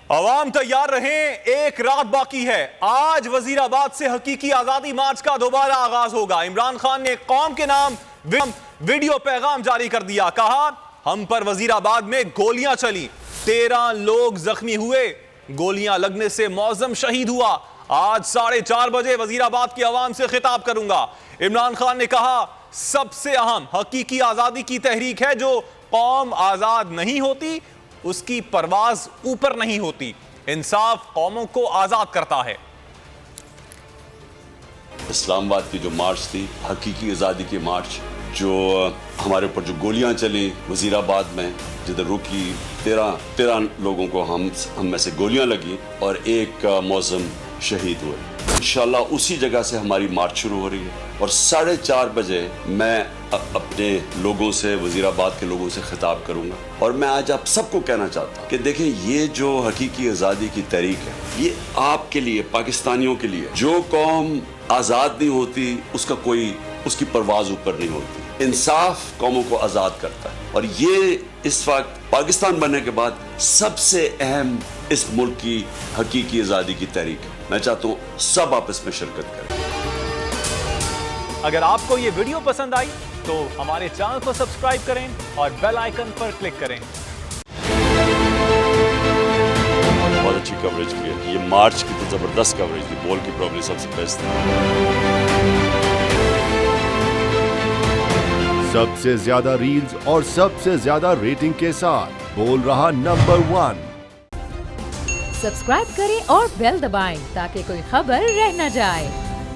अवाम तैयार रहें, एक रात बाकी है। आज वजीराबाद से हकीकी आजादी मार्च का दोबारा आगाज होगा। इमरान खान ने कौम के नाम वीडियो पैगाम जारी कर दिया। कहा, हम पर वजीराबाद में गोलियां चली, 13 लोग जख्मी हुए, गोलियां लगने से मौजम शहीद हुआ। आज 4:30 बजे वजीराबाद की आवाम से खिताब करूंगा। इमरान खान ने कहा, सबसे अहम हकीकी आजादी की तहरीक है। जो कौम आजाद नहीं होती उसकी परवाज ऊपर नहीं होती। इंसाफ कौमों को आजाद करता है। इस्लामाबाद की जो मार्च थी, हकीकी आज़ादी की मार्च, जो हमारे ऊपर जो गोलियां चली वजीराबाद में, जिधर रुकी 13 लोगों को हम में से गोलियां लगी और एक मौजम शहीद हुए। इंशाल्लाह उसी जगह से हमारी मार्च शुरू हो रही है और 4:30 बजे मैं अपने लोगों से, वजीराबाद के लोगों से खिताब करूंगा। और मैं आज आप सबको कहना चाहता हूं कि देखें, ये जो हकीकी आज़ादी की तहरीक है, ये आपके लिए, पाकिस्तानियों के लिए। जो कौम आज़ाद नहीं होती उसकी परवाज ऊपर नहीं होती। इंसाफ कौमों को आज़ाद करता है और ये इस वक्त पाकिस्तान बनने के बाद सबसे अहम इस मुल्क की हकीकी आज़ादी की तहरीक है। मैं चाहता हूँ सब आप इसमें शिरकत करें। अगर आपको ये वीडियो पसंद आई तो हमारे चैनल को सब्सक्राइब करें और बेल आइकन पर क्लिक करें। बहुत अच्छी कवरेज की है। ये मार्च की तो जबरदस्त कवरेज थी, बॉल की प्रॉब्लम सबसे बेस्ट थी। सबसे ज्यादा रील्स और सबसे ज्यादा रेटिंग के साथ बोल रहा नंबर 1। सब्सक्राइब करें और बेल दबाएं ताकि कोई खबर रह न जाए।